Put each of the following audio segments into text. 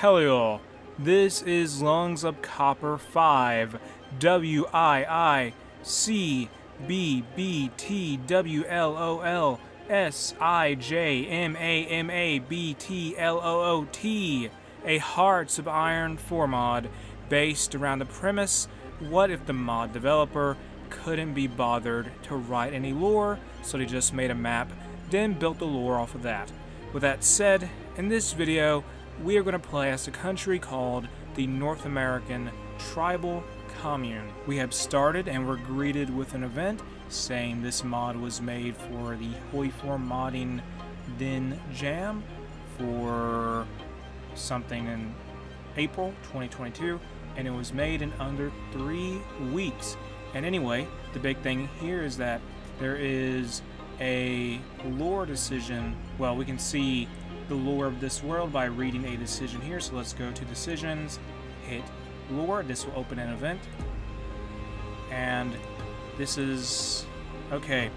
Hello, this is Lungs of Copper 5, WIICBBTWLOLSIJMAMABTLOOT, a Hearts of Iron 4 mod based around the premise, what if the mod developer couldn't be bothered to write any lore, so they just made a map, then built the lore off of that. With that said, in this video, we are going to play as a country called the North American Tribal Commune. We have started and were greeted with an event saying this mod was made for the Hoi4 modding Din Jam for something in April 2022, and it was made in under 3 weeks. And anyway, the big thing here is that there is a lore decision. Well, we can see the lore of this world by reading a decision here. So let's go to decisions, hit lore. This will open an event. And this is, okay,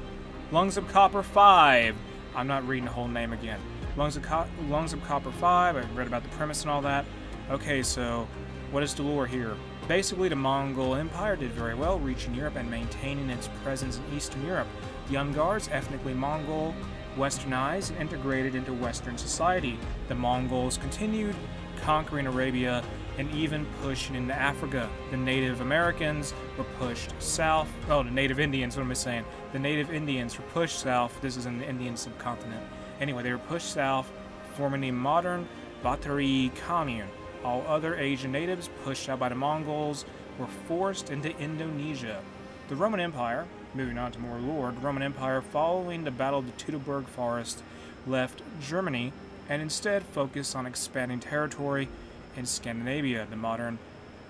Lungs of Copper 5. I'm not reading the whole name again. Lungs of Copper 5. I've read about the premise and all that. Okay, so what is the lore here? Basically, the Mongol Empire did very well, reaching Europe and maintaining its presence in Eastern Europe. The Ungars, ethnically Mongol, westernized and integrated into Western society. The Mongols continued conquering Arabia and even pushing into Africa. The Native Americans were pushed south. Oh, the Native Indians, what am I saying? The Native Indians were pushed south. This is in the Indian subcontinent. Anyway, they were pushed south, forming the modern Batari commune. All other Asian natives pushed out by the Mongols were forced into Indonesia. The Roman Empire, moving on to more lore, the Roman Empire, following the Battle of the Teutoburg Forest, left Germany and instead focused on expanding territory in Scandinavia, the modern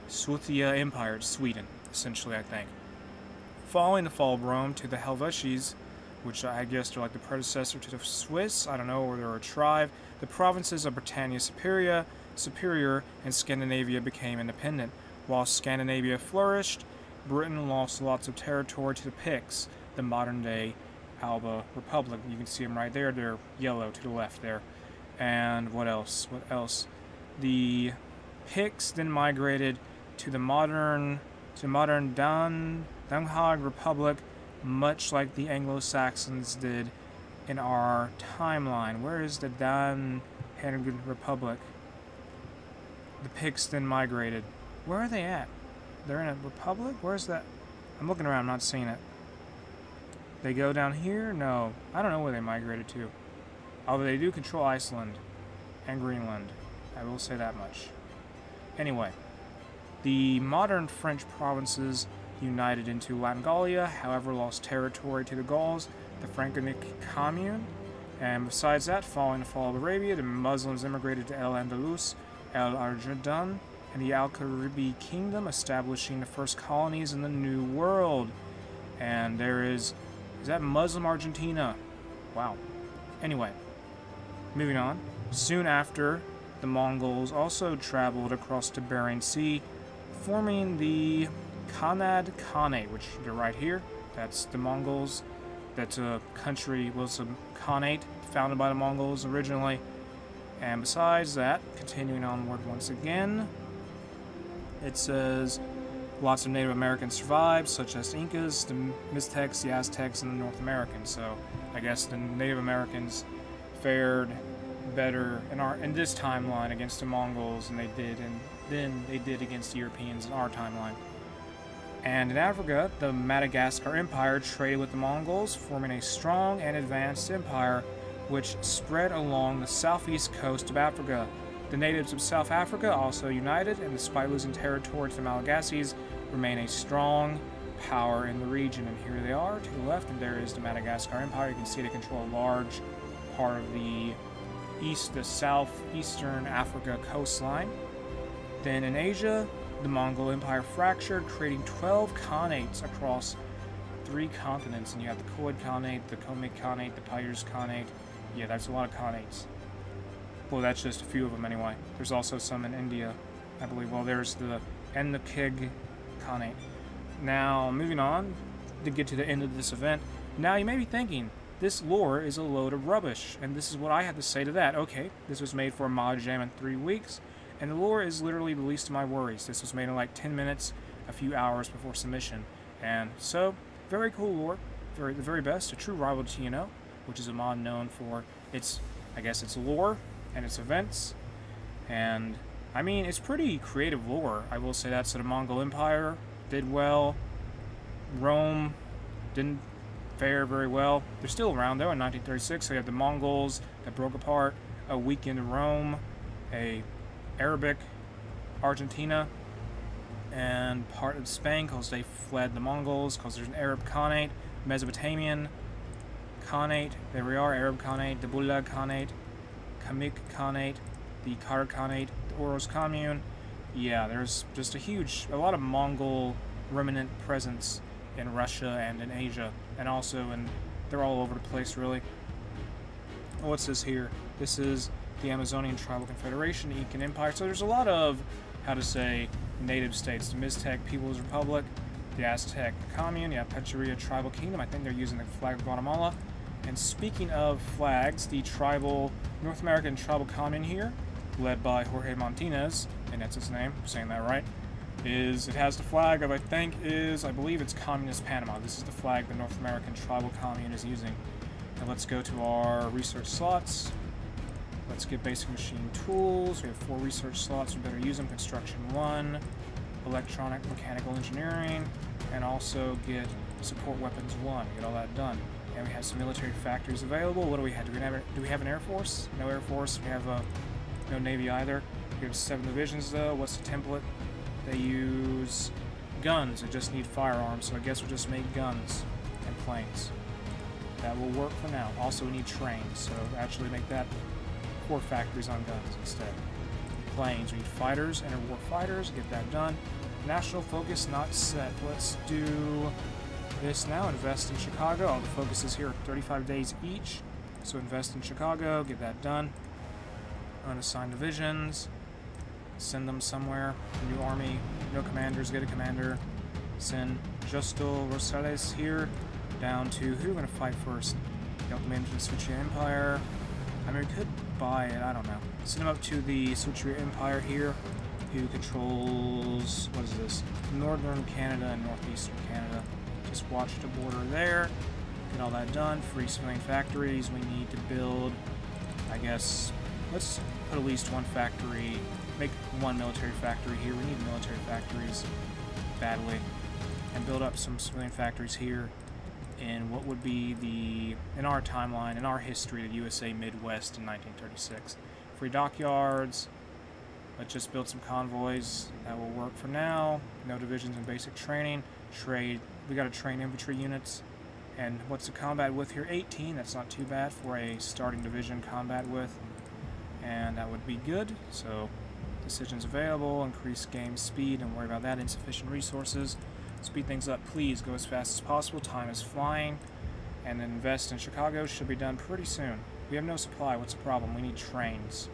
Swithia Empire, Sweden, essentially, I think. Following the fall of Rome to the Helvetians, which I guess are like the predecessor to the Swiss, I don't know, or they're a tribe, the provinces of Britannia Superior and Scandinavia became independent. While Scandinavia flourished, Britain lost lots of territory to the Picts, the modern-day Alba Republic. You can see them right there. They're yellow to the left there. And what else? What else? The Picts then migrated to the modern Danhag Republic, much like the Anglo-Saxons did in our timeline. Where is the Danhag Republic? The Picts then migrated. Where are they at? They're in a republic? Where's that? I'm looking around, I'm not seeing it. They go down here? No. I don't know where they migrated to. Although they do control Iceland and Greenland. I will say that much. Anyway, the modern French provinces united into Latin Gallia, however lost territory to the Gauls, the Franconic commune. And besides that, following the fall of Arabia, the Muslims immigrated to El Andalus, El Arjundan, and the Al-Karibi Kingdom, establishing the first colonies in the New World. And there is that Muslim Argentina? Wow. Anyway, moving on. Soon after, the Mongols also traveled across the Bering Sea, forming the Khanad Khanate, which they're right here. That's the Mongols. That's a country, was a Khanate founded by the Mongols originally. And besides that, continuing onward once again, it says lots of Native Americans survived, such as the Incas, the Mixtecs, the Aztecs, and the North Americans. So I guess the Native Americans fared better in this timeline against the Mongols than they did against the Europeans in our timeline. And in Africa, the Madagascar Empire traded with the Mongols, forming a strong and advanced empire which spread along the southeast coast of Africa. The natives of South Africa also united, and despite losing territory to the Malagasys, remain a strong power in the region. And here they are to the left, and there is the Madagascar Empire. You can see they control a large part of the southeastern Africa coastline. Then in Asia, the Mongol Empire fractured, creating 12 Khanates across 3 continents. And you have the Khoid Khanate, the Khmer Khanate, the Pyres Khanate. Yeah, that's a lot of Khanates. Well, that's just a few of them anyway. There's also some in India, I believe. Well, there's the Kig Khanate. Now, moving on to get to the end of this event. Now, you may be thinking, this lore is a load of rubbish, and this is what I have to say to that. Okay, this was made for a mod jam in 3 weeks, And the lore is literally the least of my worries. This was made in like 10 minutes, a few hours before submission. And so, very cool lore. The very best. A true rival to TNO, which is a mod known for its, I guess, its lore and its events. And, I mean, it's pretty creative lore. I will say that. So the Mongol Empire did well. Rome didn't fare very well. They're still around, though, in 1936. So you have the Mongols that broke apart, a weakened Rome, a Arabic Argentina, and part of Spain because they fled the Mongols, because there's an Arab Khanate, Mesopotamian Khanate, there we are, Arab Khanate, the Bulag Khanate, Kamik Khanate, the Kar Khanate, the Oros Commune. Yeah, there's just a lot of Mongol remnant presence in Russia and in Asia, and also they're all over the place, really. What's this here? This is the Amazonian Tribal Confederation, the Incan Empire. So there's a lot of, how to say, native states. The Mixtec People's Republic, the Aztec Commune, the Apaches Tribal Kingdom. I think they're using the flag of Guatemala. And speaking of flags, the tribal, North American Tribal Commune here, led by Jorge Martinez, and that's his name, I'm saying that right, it has the flag of, I believe it's Communist Panama. This is the flag the North American Tribal Commune is using. Now let's go to our research slots. Let's get basic machine tools. We have 4 research slots. We better use them. Construction 1, electronic mechanical engineering, and also get support weapons 1. Get all that done. And we have some military factories available. What do we have? Do we have an Air Force? No Air Force. We have no Navy either. We have 7 divisions though. What's the template? They use guns. They just need firearms, so I guess we'll just make guns and planes. That will work for now. Also, we need trains, so actually make that 4 factories on guns instead. Planes, we need fighters, interwar fighters, get that done. National focus not set. Let's do this now. Invest in Chicago. All the focus is here, 35 days each. So invest in Chicago, get that done. Unassigned divisions. Send them somewhere. New army, no commanders, get a commander. Send Justo Rosales here down to who we're going to fight first. Help manage the Suchi Empire. I mean, we could buy it, I don't know. Send him up to the Suchi Empire here, who controls, what is this? Northern Canada and Northeastern Canada. Just watch the border there. Get all that done. Free civilian factories. We need to build, I guess, let's put at least 1 factory. Make 1 military factory here. We need military factories badly. And build up some civilian factories here in what would be in our timeline, in our history, the USA Midwest in 1936. Free dockyards. Let's just build some convoys. That will work for now. No divisions in basic training. Trade. We got to train infantry units. And what's the combat width here? 18. That's not too bad for a starting division combat width. And that would be good. So decisions available, increase game speed, don't worry about that, insufficient resources. Speed things up, please, go as fast as possible, time is flying, and then invest in Chicago, should be done pretty soon. We have no supply, what's the problem? We need trains.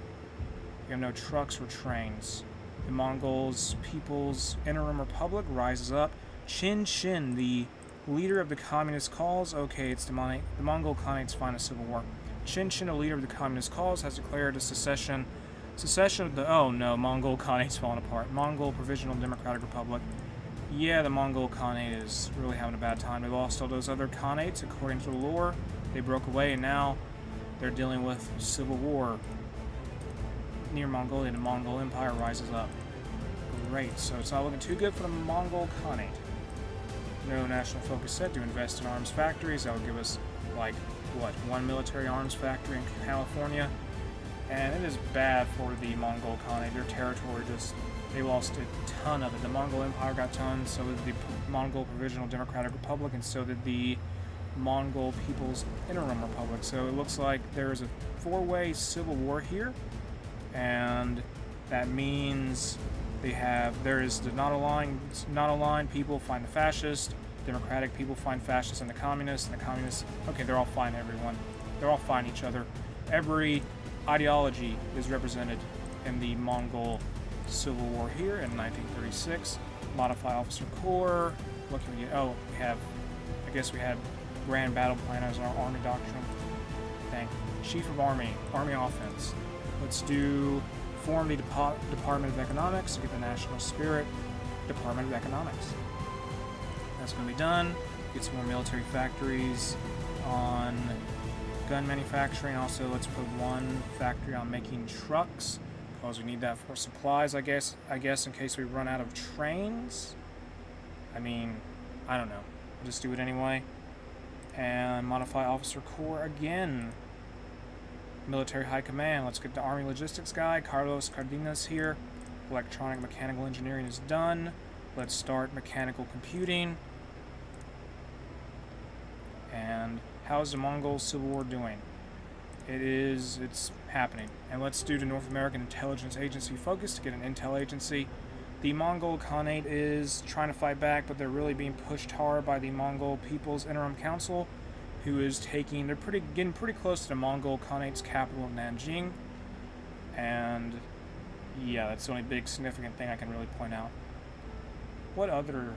We have no trucks or trains. The Mongols People's Interim Republic rises up. Chin Chin, the leader of the communist cause, okay, it's the Mongol Khanate's final civil war. Chin Chin, a leader of the communist cause, has declared a secession of the, oh no, Mongol Khanate's falling apart. Mongol Provisional Democratic Republic. Yeah, the Mongol Khanate is really having a bad time. They lost all those other Khanates, according to the lore. They broke away, and now they're dealing with civil war. Near Mongolia, the Mongol Empire rises up. Great, so it's not looking too good for the Mongol Khanate. No national focus set to invest in arms factories. That would give us, like, what, 1 military arms factory in California. And it is bad for the Mongol Khanate. Their territory just, they lost a ton of it. The Mongol Empire got tons, so did the Mongol Provisional Democratic Republic, and so did the Mongol People's Interim Republic. So it looks like there is a 4-way civil war here, and that means there is the not aligned people find the fascists, democratic people find fascists and the communists, okay, they're all fighting everyone. They're all fighting each other. Every ideology is represented in the Mongol Civil War here in 1936. Modify Officer Corps. What can we get? Oh, I guess we have Grand Battle Plan as our Army Doctrine. Chief of Army, Army Offense. Let's do reform the Department of Economics to get the national spirit. Department of Economics. That's going to be done. Get some more military factories on gun manufacturing. Also, let's put one factory on making trucks, because we need that for supplies, I guess in case we run out of trains. I mean, I don't know. We'll just do it anyway. And modify officer corps again. Military high command. Let's get the army logistics guy, Carlos Cardenas here. Electronic mechanical engineering is done. Let's start mechanical computing. And how's the Mongol Civil War doing? It's happening. And let's do the North American Intelligence Agency focus to get an intel agency. The Mongol Khanate is trying to fight back, but they're really being pushed hard by the Mongol People's Interim Council, who is taking, they're getting pretty close to the Mongol Khanate's capital of Nanjing. And yeah, that's the only big significant thing I can really point out. What other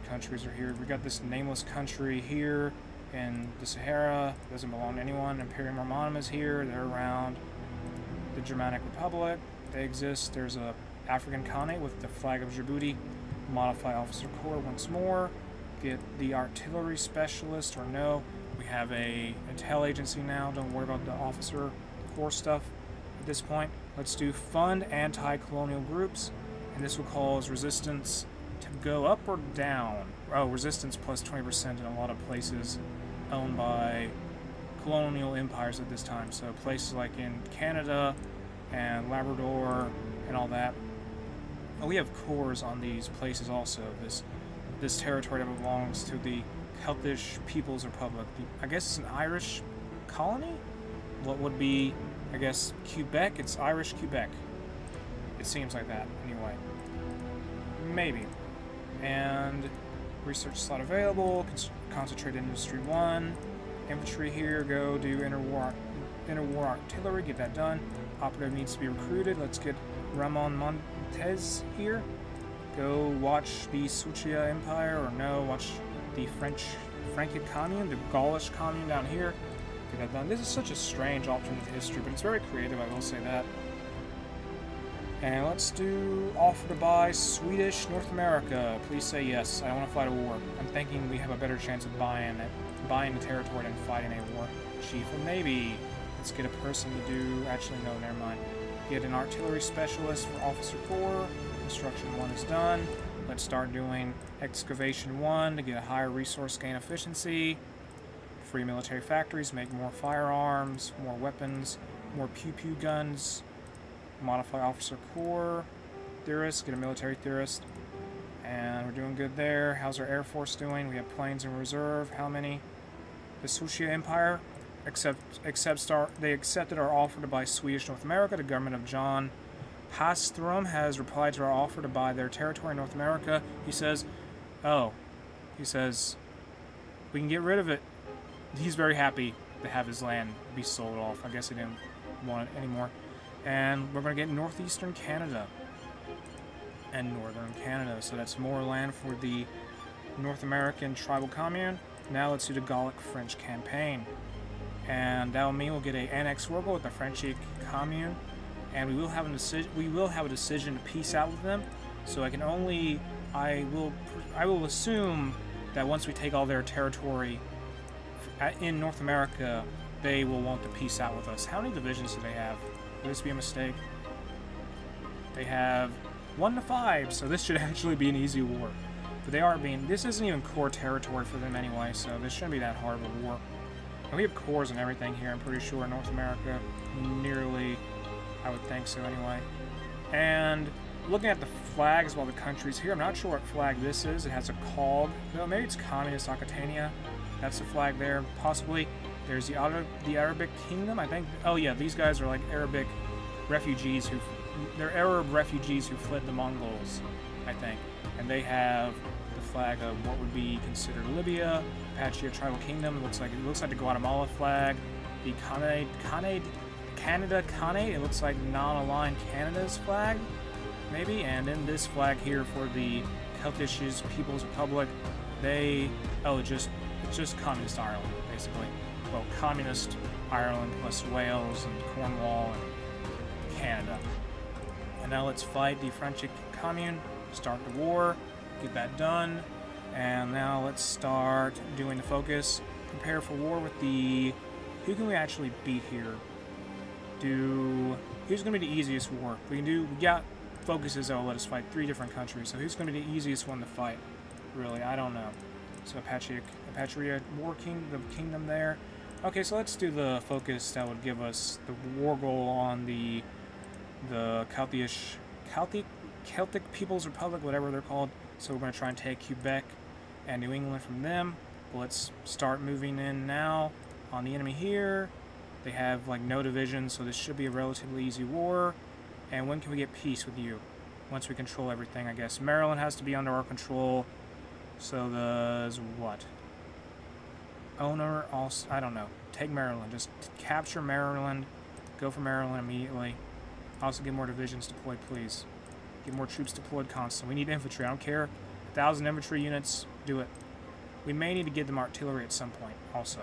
countries are here? We got this nameless country here in the Sahara. Doesn't belong to anyone. Imperium Romanum is here. They're around the Germanic Republic. They exist. There's a African Khanate with the flag of Djibouti. Modify officer corps once more. Get the artillery specialist, or no. We have a intel agency now. Don't worry about the officer corps stuff at this point. Let's do fund anti-colonial groups, and this will cause resistance to go up or down. Oh, resistance plus 20% in a lot of places owned by colonial empires at this time. So places like in Canada and Labrador and all that. Oh, we have cores on these places also. This territory that belongs to the Celtic People's Republic. I guess it's an Irish colony? What would be, I guess, Quebec? It's Irish Quebec. It seems like that, anyway. Maybe. And research slot available. Concentrate Industry 1. Infantry here. Go do interwar artillery. Get that done. Operative needs to be recruited. Let's get Ramon Montez here. Go watch the Suchia Empire, or no, watch the Frankic Commune, the Gaulish Commune down here. Get that done. This is such a strange alternate history, but it's very creative, I will say that. And let's do offer to buy Swedish North America. Please say yes. I don't want to fight a war. I'm thinking we have a better chance of buying the territory than fighting a war. Chief of Navy. Let's get a person to do. Actually, no, never mind. Get an artillery specialist for officer corps. Construction 1 is done. Let's start doing excavation 1 to get a higher resource gain efficiency. Free military factories, make more firearms, more weapons, more pew-pew guns. Modify officer corps. Theorist, get a military theorist. And we're doing good there. How's our Air Force doing? We have planes in reserve. How many? The Suchia Empire they accepted our offer to buy Swedish North America. The government of John Hastrom has replied to our offer to buy their territory in North America. He says, we can get rid of it. He's very happy to have his land be sold off. I guess he didn't want it anymore. And we're going to get northeastern Canada and northern Canada. So that's more land for the North American tribal commune. Now let's do the Gallic French campaign. And that will mean we'll get an annex war with the French commune. And we will have a decision to peace out with them. So I will assume that once we take all their territory in North America, they will want to peace out with us. How many divisions do they have? Would this be a mistake? They have 1 to 5, so this should actually be an easy war. But this isn't even core territory for them anyway, so this shouldn't be that hard of a war. And we have cores and everything here, I'm pretty sure, in North America. Nearly, I would think so anyway. And looking at the flags while the country's here, I'm not sure what flag this is. It has a cog. No, maybe it's Communist Aquitania. That's the flag there, possibly. There's the Arabic Kingdom, I think. Oh yeah, these guys are like Arabic refugees they're Arab refugees who fled the Mongols, I think. And they have the flag of what would be considered Libya, Apache tribal kingdom. It looks like the Guatemala flag, the Canada Khanate. It looks like non-aligned Canada's flag, maybe. And then this flag here for the Celtic People's Republic. It's just communist Ireland, basically. Well, communist Ireland plus Wales and Cornwall and Canada. And now let's fight the French Commune, start the war, get that done. And now let's start doing the focus. Prepare for war with the... Who can we actually beat here? Who's going to be the easiest war? We got focuses that will let us fight 3 different countries. So who's going to be the easiest one to fight? Really, I don't know. So Apache War King, the kingdom there. Okay, so let's do the focus that would give us the war goal on the Celtic People's Republic, whatever they're called. So we're going to try and take Quebec and New England from them. But let's start moving in now on the enemy here. They have like no division, so this should be a relatively easy war. And when can we get peace with you? Once we control everything, I guess. Maryland has to be under our control. So there's what? Owner also, I don't know. Take Maryland. Just capture Maryland. Go for Maryland immediately. Also get more divisions deployed, please. Get more troops deployed constantly. We need infantry. I don't care. 1,000 infantry units. Do it. We may need to give them artillery at some point also.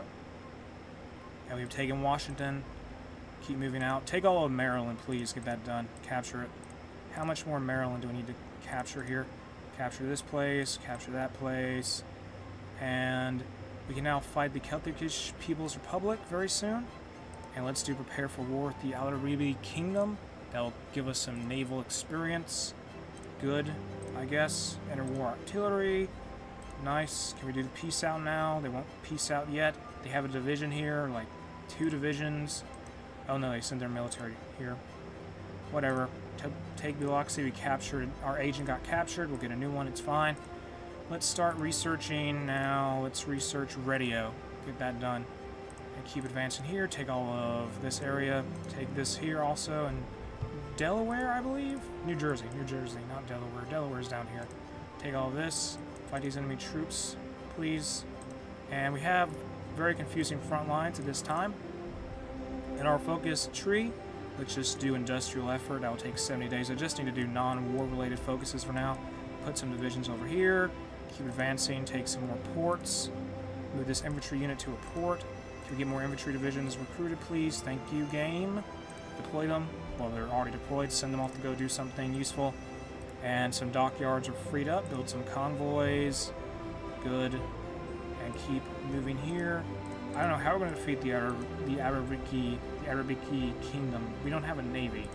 And we've taken Washington. Keep moving out. Take all of Maryland, please. Get that done. Capture it. How much more Maryland do we need to capture here? Capture this place. Capture that place. And we can now fight the Celtic People's Republic very soon. And let's do prepare for war with the Aeternum Kingdom. That'll give us some naval experience. Good, I guess. Interwar artillery. Nice. Can we do the peace out now? They won't peace out yet. They have a division here, like 2 divisions. Oh no, they sent their military here. Whatever. Take Biloxi. We captured. Our agent got captured. We'll get a new one. It's fine. Let's start researching now. Let's research radio. Get that done. And keep advancing here. Take all of this area. Take this here also. And Delaware, I believe? New Jersey, not Delaware. Delaware's down here. Take all of this. Fight these enemy troops, please. And we have very confusing front lines at this time. In our focus tree, let's just do industrial effort. That will take 70 days. I just need to do non-war related focuses for now. Put some divisions over here. Keep advancing. Take some more ports. Move this infantry unit to a port. Can we get more infantry divisions recruited, please? Thank you, game. Deploy them. Well, they're already deployed. Send them off to go do something useful. And some dockyards are freed up. Build some convoys. Good. And keep moving here. I don't know how we're going to defeat the Arabiki Kingdom. We don't have a navy.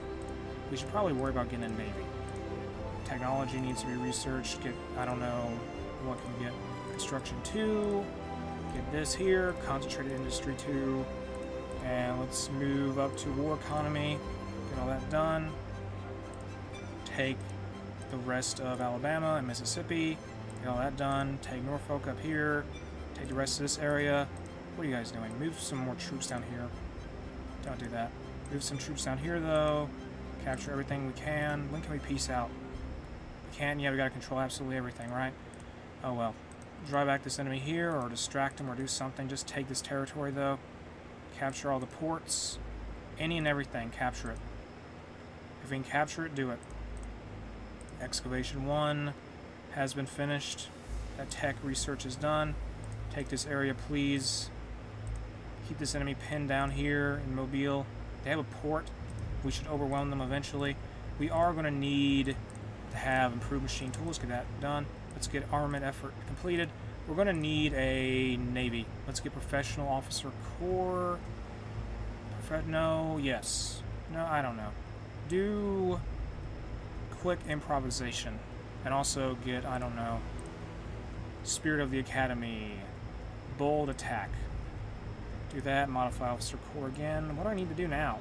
We should probably worry about getting a navy. Technology needs to be researched. I don't know what can we get. Construction 2. Get this here. Concentrated industry 2. And let's move up to war economy. Get all that done. Take the rest of Alabama and Mississippi. Get all that done. Take Norfolk up here. Take the rest of this area. What are you guys doing? Move some more troops down here. Don't do that. Move some troops down here, though. Capture everything we can. When can we peace out? We can? Yeah, we gotta control absolutely everything, right? Oh well. Drive back this enemy here, or distract him, or do something. Just take this territory, though. Capture all the ports. Any and everything. Capture it. If we can capture it, do it. Excavation 1 has been finished. That tech research is done. Take this area, please. Keep this enemy pinned down here in Mobile. They have a port. We should overwhelm them eventually. We are going to need to have improved machine tools. Get that done. Let's get armament effort completed. We're going to need a navy. Let's get professional officer corps. No, yes. No, I don't know. Do quick improvisation. And also get, I don't know, Spirit of the Academy. Bold attack. Do that. Modify officer corps again. What do I need to do now?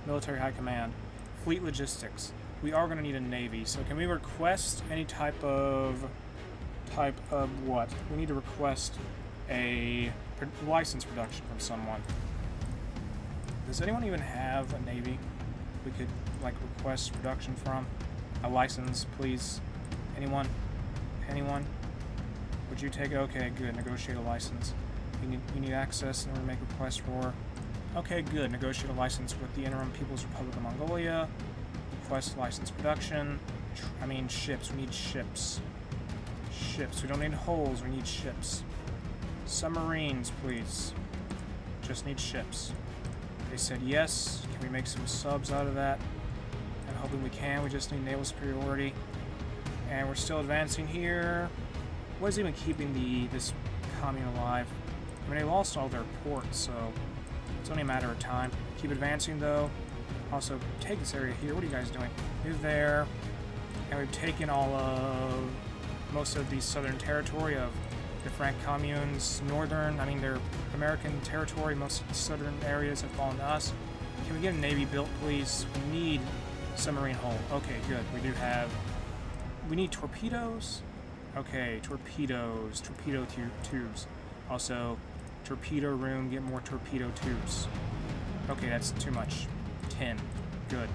Military high command. Fleet logistics. We are going to need a navy. So can we request any type of what? We need to request a license production from someone. Does anyone even have a navy we could like request production from? A license, please. Anyone? Anyone? Would you take it? Okay, good. Negotiate a license. You need access and make requests for. Okay, good. Negotiate a license with the Interim People's Republic of Mongolia. Request license production. I mean ships. We need ships. Ships. We don't need hulls. We need ships. Submarines, please. Just need ships. They said yes. Can we make some subs out of that? And hoping we can. We just need naval superiority. And we're still advancing here. What is even keeping this commune alive? I mean, they lost all their ports, so it's only a matter of time. Keep advancing, though. Also, take this area here. What are you guys doing? Move there. And we've taken most of the southern territory of the Frank communes. Their American territory, most of the southern areas have fallen to us. Can we get a navy built, please? We need submarine hull. Okay, good. We need torpedoes? Okay, torpedoes. Torpedo tubes. Also, torpedo room, get more torpedo tubes. Okay, that's too much. 10. Good.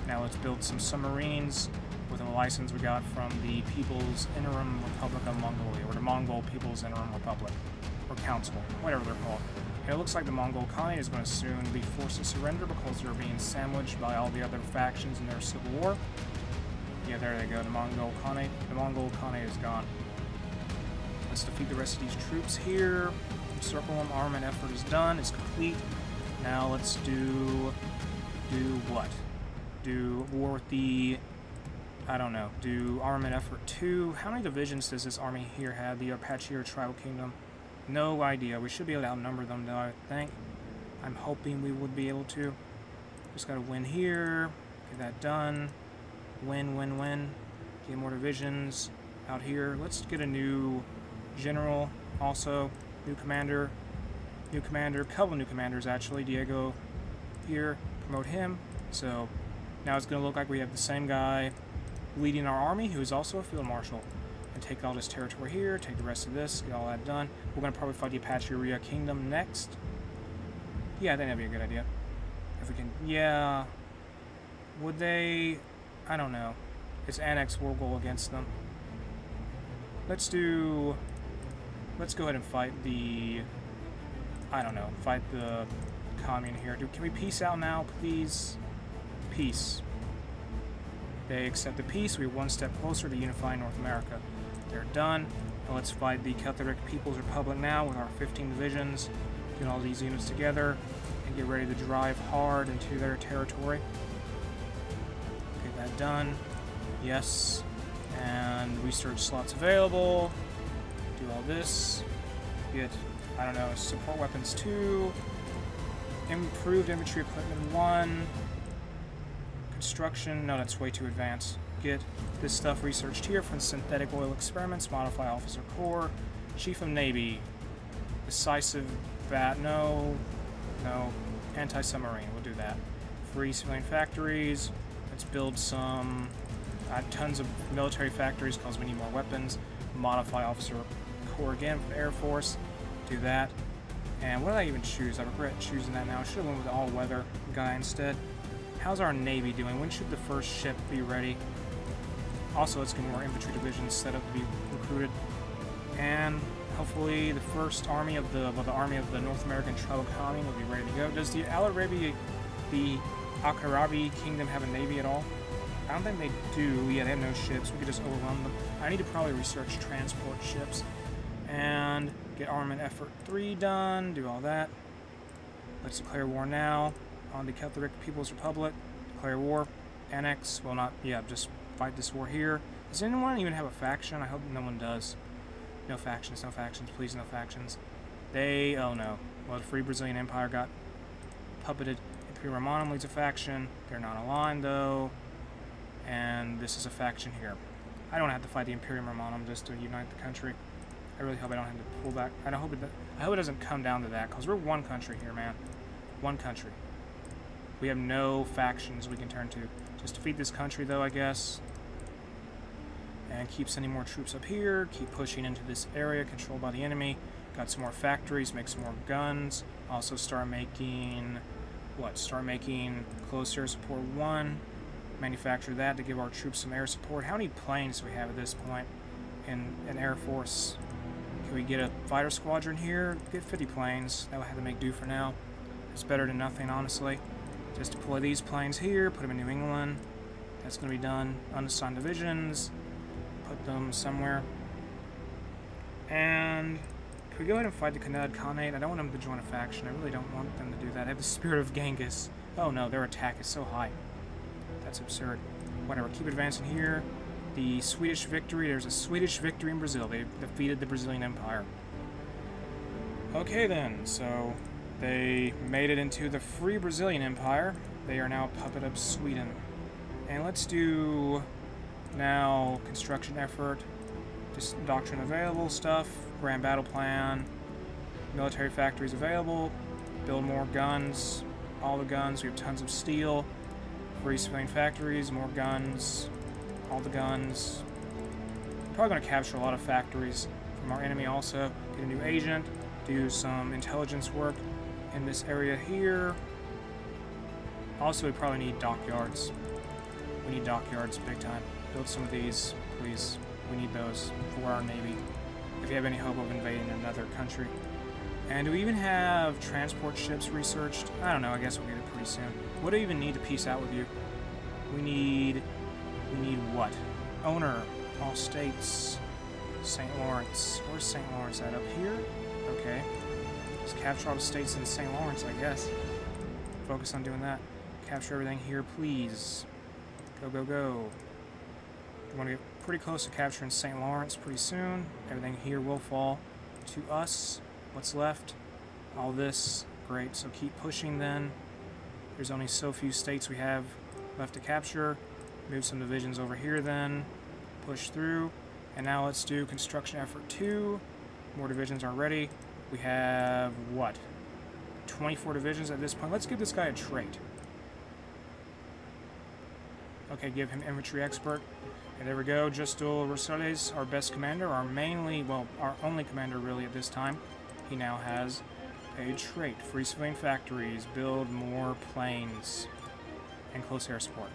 Now let's build some submarines with a license we got from the People's Interim Republic of Mongolia, or the Mongol People's Interim Republic, or Council, whatever they're called. And it looks like the Mongol colony is going to soon be forced to surrender because they're being sandwiched by all the other factions in their civil war. Yeah, there they go, the Mongol colony. The Mongol colony is gone. Let's defeat the rest of these troops here. Encircle them. Armament effort is done. It's complete. Now let's do what? Do war with the... I don't know. Do armament effort 2. How many divisions does this army here have? The Apache or Tribal Kingdom? No idea. We should be able to outnumber them, though, I think. I'm hoping we would be able to. Just gotta win here. Get that done. Win, win, win. Get more divisions out here. Let's get a new general. Also, new commander. New commander. Couple new commanders, actually. Diego here. Promote him. So, now it's gonna look like we have the same guy leading our army, who is also a field marshal. And take all this territory here, take the rest of this, get all that done. We're going to probably fight the Apache Area Kingdom next. Yeah, I think that'd be a good idea. If we can, yeah. Would they, I don't know. It's annex war goal against them. Let's go ahead and fight the, I don't know, fight the commune here. Can we peace out now, please? Peace. They accept the peace. We're one step closer to unifying North America. They're done. Now let's fight the Celtic People's Republic now with our 15 divisions. Get all these units together and get ready to drive hard into their territory. Get that done. Yes. And research slots available. Do all this. Get, I don't know, support weapons 2. Improved infantry equipment 1. Construction, no, that's way too advanced. Get this stuff researched here from synthetic oil experiments, modify officer corps, chief of navy, decisive bat, no, anti-submarine, we'll do that. Free civilian factories, let's build some, tons of military factories because we need more weapons, modify officer corps again for the Air Force, do that. And what did I even choose? I regret choosing that now. I should have went with the all-weather guy instead. How's our Navy doing? When should the first ship be ready? Also, let's get more infantry divisions set up to be recruited. And hopefully the first army of the North American Tribal Colony will be ready to go. Does the Akarabi Kingdom have a Navy at all? I don't think they do. Yeah, they have no ships. We could just overwhelm them. I need to probably research transport ships. And get armament effort 3 done. Do all that. Let's declare war now. On the Celtic People's Republic, declare war, annex, well not, yeah, just fight this war here. Does anyone even have a faction? I hope no one does. No factions, please no factions. Oh no. Well, the Free Brazilian Empire got puppeted. Imperium Romanum leads a faction. They're not aligned though. And this is a faction here. I don't have to fight the Imperium Romanum just to unite the country. I really hope I don't have to pull back. I hope it doesn't come down to that, because we're one country here, man. One country. We have no factions we can turn to. Just defeat this country, though, I guess. And keep sending more troops up here. Keep pushing into this area controlled by the enemy. Got some more factories, make some more guns. Also start making... what? Start making close air support 1. Manufacture that to give our troops some air support. How many planes do we have at this point in Air Force? Can we get a fighter squadron here? Get 50 planes. That will have to make do for now. It's better than nothing, honestly. Just deploy these planes here, put them in New England. That's going to be done. Unassigned divisions. Put them somewhere. And can we go ahead and fight the Kanad Khanate? I don't want them to join a faction. I really don't want them to do that. I have the spirit of Genghis. Oh no, their attack is so high. That's absurd. Whatever, keep advancing here. The Swedish victory, there's a Swedish victory in Brazil. They defeated the Brazilian Empire. Okay then, so they made it into the Free Brazilian Empire. They are now a puppet of Sweden. And let's do now construction effort, just doctrine available stuff, grand battle plan, military factories available, build more guns, all the guns, we have tons of steel, free civilian factories, more guns, all the guns. Probably going to capture a lot of factories from our enemy also, get a new agent, do some intelligence work in this area here. Also, we probably need dockyards. We need dockyards big time. Build some of these, please. We need those for our navy, if you have any hope of invading another country. And do we even have transport ships researched? I don't know, I guess we'll get it pretty soon. What do we even need to peace out with you? We need what? Owner, all states, St. Lawrence. Where's St. Lawrence at? Up here? Okay. Just capture all the states in St. Lawrence, I guess. Focus on doing that. Capture everything here, please. Go, go, go. We want to get pretty close to capturing St. Lawrence pretty soon. Everything here will fall to us. What's left? All this. Great, so keep pushing then. There's only so few states we have left to capture. Move some divisions over here then. Push through. And now let's do construction effort 2. More divisions are ready. We have, what? 24 divisions at this point. Let's give this guy a trait. Okay, give him infantry expert. And there we go. Justo Rosales, our best commander, our only commander really at this time. He now has a trait. Free civilian factories, build more planes, and close air support.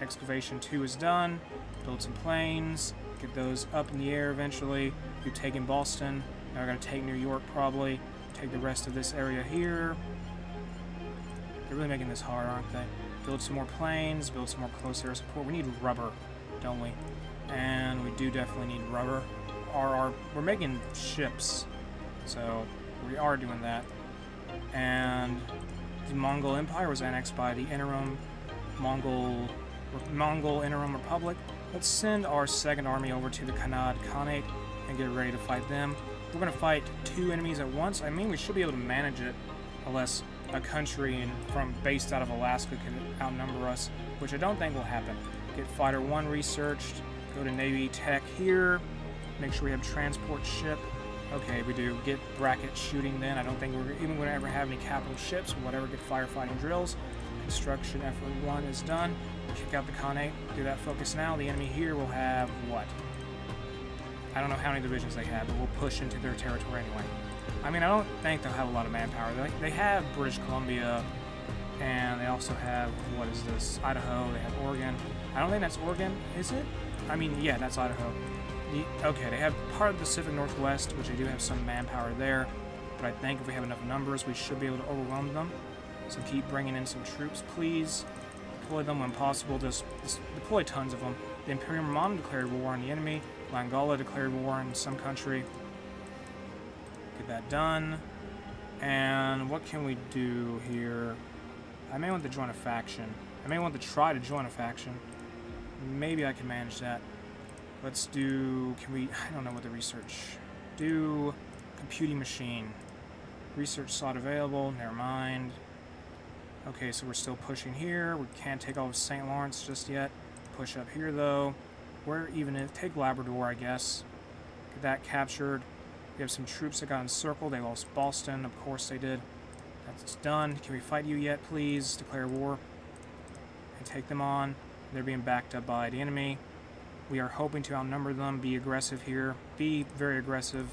Excavation 2 is done. Build some planes, get those up in the air eventually. We've taken Boston. Now we're going to take New York probably. Take the rest of this area here. They're really making this hard, aren't they? Build some more planes, build some more close air support. We need rubber, don't we? And we do definitely need rubber. We're making ships, so we are doing that. And the Mongol Empire was annexed by the Mongol Interim Republic. Let's send our second army over to the Kanad Khanate and get ready to fight them. We're going to fight 2 enemies at once. I mean, we should be able to manage it, unless a country based out of Alaska could outnumber us, which I don't think will happen. Get Fighter 1 researched, go to Navy Tech here, make sure we have transport ship. Okay, we do. Get bracket shooting then. I don't think we're even going to ever have any capital ships or whatever. Get firefighting drills. Construction effort 1 is done. Kick out the Khanate. Do that focus now. The enemy here will have what? I don't know how many divisions they have, but we'll push into their territory anyway. I mean, I don't think they'll have a lot of manpower. They have British Columbia, and they also have, what is this, Idaho. They have Oregon. I don't think that's Oregon, is it? I mean, yeah, that's Idaho. Okay, they have part of the Pacific Northwest, which they do have some manpower there, but I think if we have enough numbers, we should be able to overwhelm them. So keep bringing in some troops, please. Deploy them when possible. Just deploy tons of them. The Imperial Romanum declared war on the enemy. Langola declared war on some country. Get that done. And what can we do here? I may want to join a faction. I may want to try to join a faction. Maybe I can manage that. Let's do, I don't know what the research. Do computing machine. Research slot available, never mind. Okay, so we're still pushing here. We can't take all of St. Lawrence just yet. Push up here though. Where even if, take Labrador, I guess. Get that captured. We have some troops that got encircled. They lost Boston, of course they did. That's done. Can we fight you yet, please? Declare war. And take them on. They're being backed up by the enemy. We are hoping to outnumber them, be aggressive here, be very aggressive,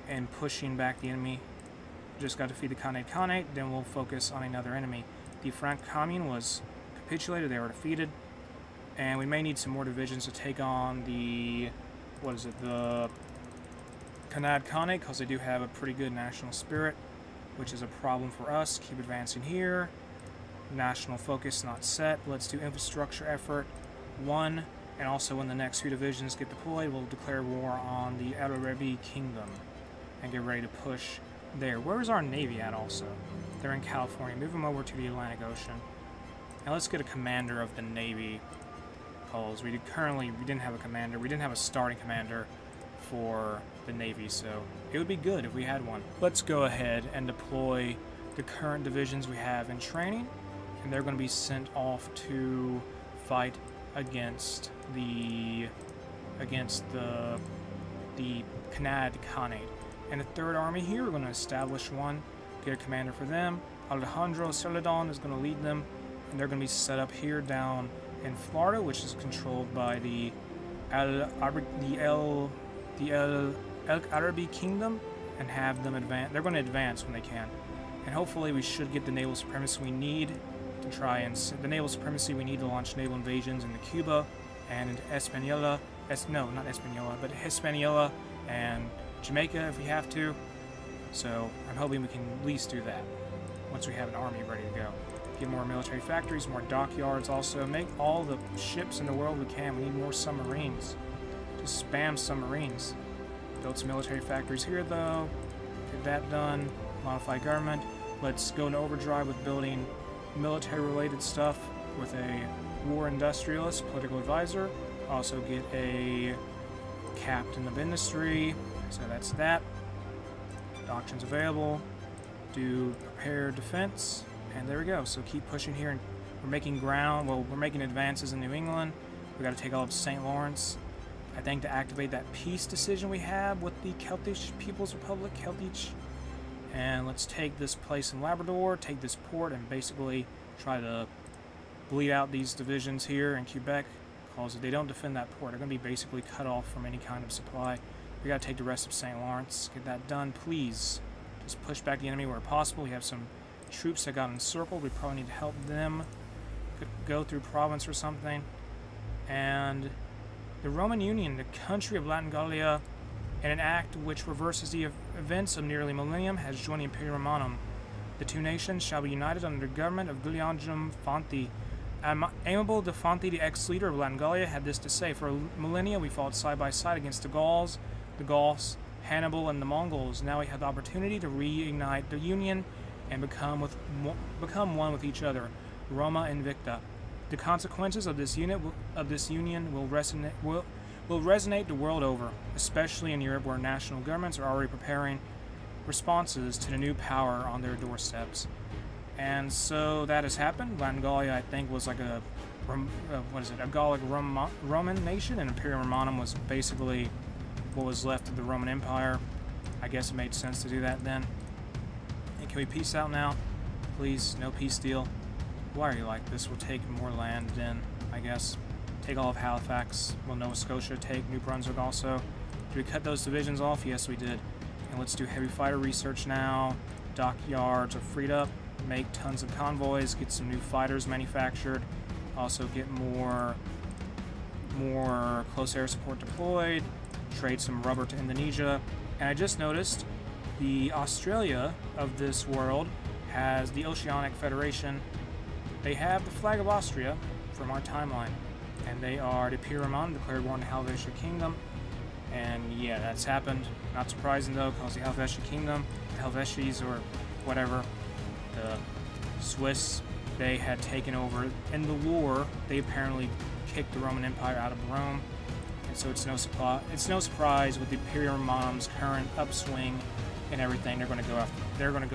and pushing back the enemy. Just got to defeat the Khanate, then we'll focus on another enemy. The Franc Commune was capitulated, they were defeated, and we may need some more divisions to take on the, the Kanad Khanate, because they do have a pretty good national spirit, which is a problem for us. Keep advancing here. National focus not set. Let's do infrastructure effort 1. And also when the next 2 divisions get deployed, we'll declare war on the Arabi Kingdom and get ready to push there. Where's our Navy at also? They're in California. Move them over to the Atlantic Ocean. Now let's get a commander of the Navy, because we didn't have a commander. We didn't have a starting commander for the Navy, so it would be good if we had one. Let's go ahead and deploy the current divisions we have in training, and they're going to be sent off to fight against the Kanad Khanate. And the Third Army here, we're going to establish one, get a commander for them. Alejandro Celedon is going to lead them, and they're going to be set up here down in Florida, which is controlled by the El Arabi Kingdom, and have them advance. They're going to advance when they can, and hopefully we should get the naval supremacy we need to try and launch naval invasions into Cuba and into Hispaniola. No, not Hispaniola, but Hispaniola and Jamaica if we have to. So I'm hoping we can at least do that once we have an army ready to go. Get more military factories, more dockyards also. Make all the ships in the world we can. We need more submarines. Just spam submarines. Build some military factories here though. Get that done. Modify government. Let's go into overdrive with building military related stuff with a war industrialist, political advisor. Also get a captain of industry. So that's that. Doctrines available. Do prepare defense. And there we go. So keep pushing here. And we're making ground. Well, we're making advances in New England. We got to take all of St. Lawrence. I think to activate that peace decision we have with the Celtic People's Republic, Celtic. And let's take this place in Labrador, take this port, and basically try to bleed out these divisions here in Quebec. Because if they don't defend that port, they're going to be basically cut off from any kind of supply. We got to take the rest of St. Lawrence. Get that done, please. Just push back the enemy where possible. We have some troops that got encircled. We probably need to help them go through province or something. And the Roman Union, the country of Latin Gallia, in an act which reverses the events of nearly millennium, has joined the Imperium Romanum. The two nations shall be united under the government of Guliandrum Fanti. Amiable de Fanti, the ex-leader of Latin Gallia, had this to say: for millennia we fought side by side against the Gauls, Hannibal, and the Mongols. Now we have the opportunity to reignite the union and become one with each other. Roma Invicta. The consequences of this union will resonate the world over, especially in Europe, where national governments are already preparing responses to the new power on their doorsteps. And so that has happened. Latin Gallia, I think, was like a Gallic Roman nation, and Imperium Romanum was basically what was left of the Roman Empire. I guess it made sense to do that then. And can we peace out now? Please, no peace deal. Why are you like this? We'll take more land then, I guess. Take all of Halifax. Well, Nova Scotia. Take New Brunswick also. Did we cut those divisions off? Yes, we did. And let's do heavy fighter research now. Dockyards are freed up. Make tons of convoys. Get some new fighters manufactured. Also get more close air support deployed. Trade some rubber to Indonesia. And I just noticed the Australia of this world has the Oceanic Federation. They have the flag of Austria from our timeline. And they are the Imperium Romanum, declared war on the Helvetia Kingdom. And yeah, that's happened. Not surprising though, because the Helvetia Kingdom, the Helvetians or whatever, the Swiss, they had taken over. In the war, they apparently kicked the Roman Empire out of Rome. And so it's no surprise with the Imperium Romanum's current upswing and everything, they're going to go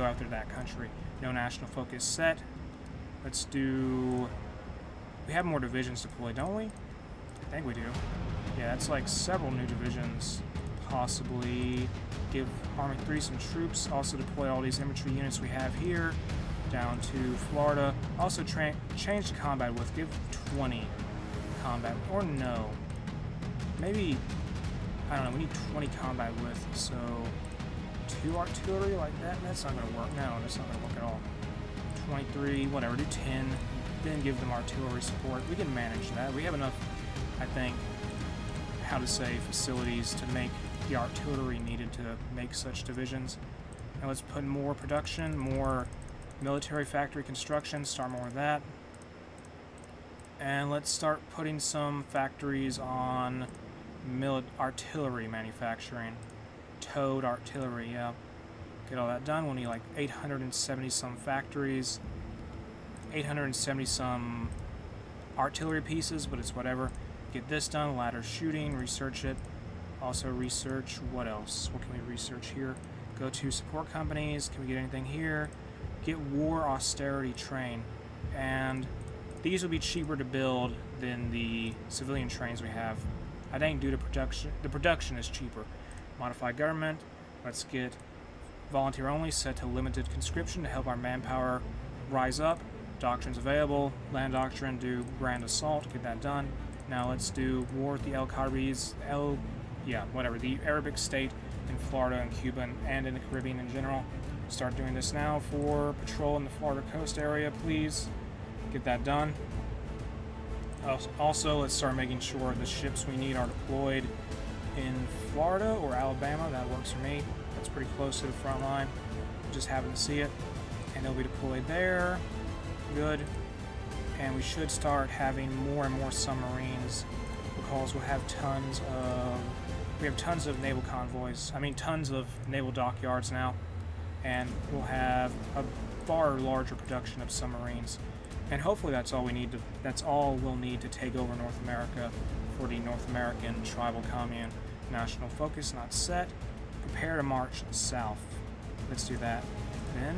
after that country. No national focus set. Let's do... We have more divisions deployed, don't we? I think we do. Yeah, that's like several new divisions. Possibly give Army 3 some troops. Also deploy all these infantry units we have here down to Florida. Also change the combat width. Give 20 combat. Or no. Maybe... I don't know. We need 20 combat width. So 2 artillery like that? That's not going to work. No, that's not going to work at all. 23, whatever. Do 10. Then give them artillery support. We can manage that. We have enough, I think, facilities to make the artillery needed to make such divisions. Now let's put more production, more military factory construction, start more of that. And let's start putting some factories on artillery manufacturing. Towed artillery, yeah. Get all that done. We'll need like 870 some factories. 870 some artillery pieces, but it's whatever. Get this done, ladder shooting, research it. Also research, what else? What can we research here? Go to support companies, can we get anything here? Get war austerity train. And these will be cheaper to build than the civilian trains we have. I think due to production, the production is cheaper. Modify government, let's get volunteer only set to limited conscription to help our manpower rise up. Doctrines available, land doctrine, do grand assault, get that done. Now let's do war with the the Arabic state in Florida and Cuba and in the Caribbean in general. Start doing this now for patrol in the Florida coast area, please. Get that done. Also, let's start making sure the ships we need are deployed in Florida or Alabama. That works for me. That's pretty close to the front line. Just happen to see it. And they'll be deployed there. Good. And we should start having more and more submarines because we'll have tons of naval convoys. I mean, tons of naval dockyards now. And we'll have a far larger production of submarines. And hopefully that's all we'll need to take over North America for the North American Tribal Commune. National focus not set. Prepare to march south. Let's do that. Then,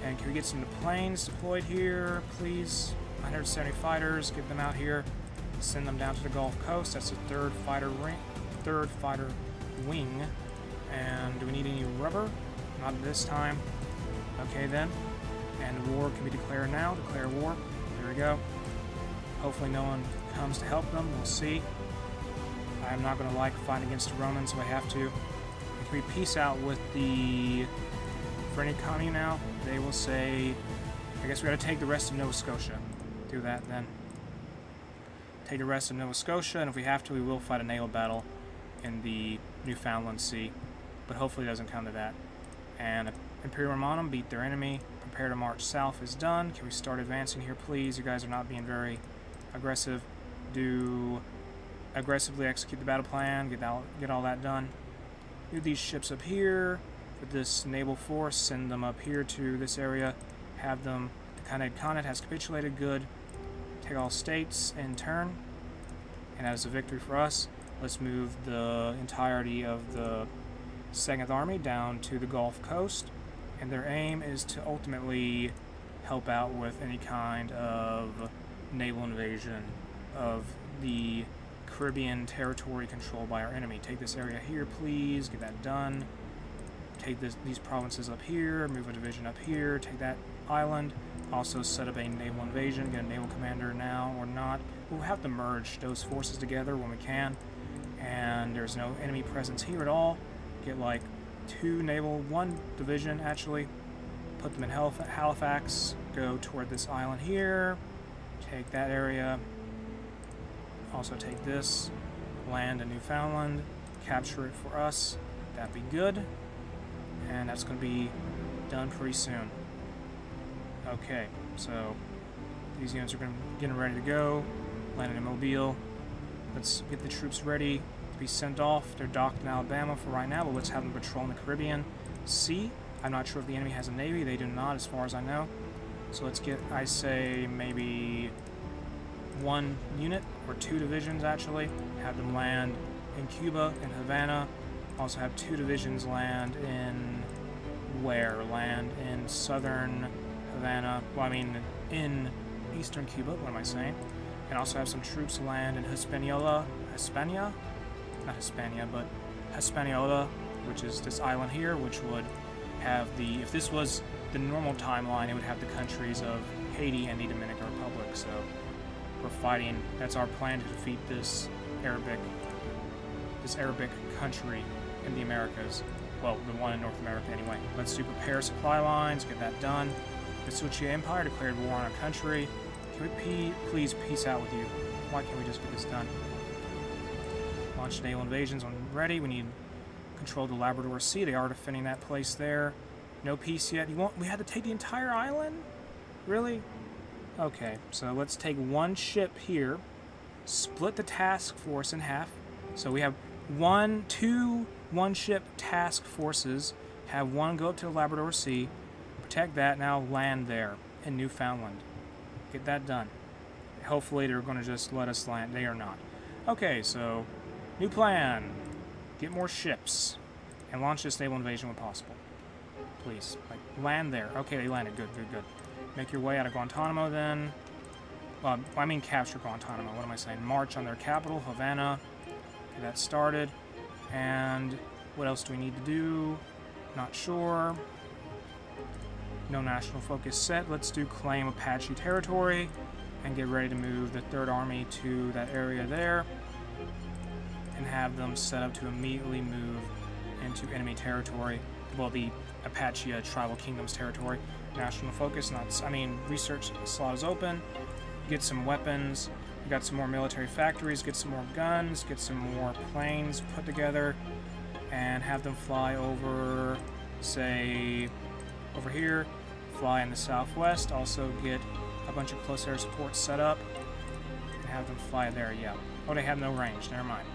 and can we get some planes deployed here, please? 170 fighters, get them out here. Send them down to the Gulf Coast. That's the third fighter wing. And do we need any rubber? Not this time. Okay then. And war can be declared now. Declare war. There we go. Hopefully no one comes to help them. We'll see. I'm not going to like fighting against the Romans, so I have to. And can we peace out with the French commune now? They will say, I guess we got to take the rest of Nova Scotia. Do that then. Take the rest of Nova Scotia, and if we have to, we will fight a naval battle in the Newfoundland Sea. But hopefully it doesn't come to that. And Imperial Romanum beat their enemy. Prepare to march south is done. Can we start advancing here, please? You guys are not being very aggressive. Do aggressively execute the battle plan. Get all that done. Move these ships up here with this naval force. Send them up here to this area. Have them. The Khanate has capitulated. Good. Take all states in turn. And that is a victory for us. Let's move the entirety of the 2nd Army down to the Gulf Coast. And their aim is to ultimately help out with any kind of naval invasion of the Caribbean territory controlled by our enemy. Take this area here, please. Get that done. Take these provinces up here. Move a division up here. Take that island. Also set up a naval invasion. Get a naval commander now or not. We'll have to merge those forces together when we can. And there's no enemy presence here at all. Get like one division actually. Put them in Halifax. Go toward this island here. Take that area. Also take this. Land in Newfoundland. Capture it for us. That'd be good. And that's going to be done pretty soon. Okay, so these units are getting ready to go. Landing in Mobile. Let's get the troops ready to be sent off. They're docked in Alabama for right now, but let's have them patrol in the Caribbean Sea. I'm not sure if the enemy has a navy. They do not, as far as I know. So let's get, I say, maybe 1 unit or 2 divisions actually. Have them land in Cuba and Havana. Also have 2 divisions land in where? Land in southern Havana. Well, I mean in eastern Cuba. What am I saying? And also have some troops land in Hispaniola. Not Hispania, but Hispaniola, which is this island here, which would have the, if this was the normal timeline, it would have the countries of Haiti and the Dominican Republic. So we're fighting, that's our plan to defeat this Arabic country in the Americas. Well, the one in North America anyway. Let's do prepare supply lines, get that done. The Suchi Empire declared war on our country. Can we please peace out with you? Why can't we just get this done? Launch naval invasions when ready. We need control of the Labrador Sea. They are defending that place there. No peace yet. We had to take the entire island? Really? Okay, so let's take 1 ship here. Split the task force in half. So we have 2 1-ship task forces. Have 1 go up to the Labrador Sea. Protect that. Now land there in Newfoundland. Get that done. Hopefully they're going to just let us land. They are not. Okay, so new plan. Get more ships and launch this naval invasion when possible. Please, like, land there. Okay, they landed. Good, good, good. Make your way out of Guantanamo then. Well, I mean capture Guantanamo. What am I saying? March on their capital, Havana. Get that started. And what else do we need to do? Not sure. No national focus set. Let's do claim Apache territory and get ready to move the 3rd Army to that area there and have them set up to immediately move into enemy territory. Well, the Apache tribal kingdoms territory. National focus, research slot is open. Get some weapons. We got some more military factories. Get some more guns. Get some more planes put together and have them fly over, say, over here. Fly in the southwest. Also get a bunch of close air support set up and have them fly there. Yeah. Oh, they have no range. Never mind.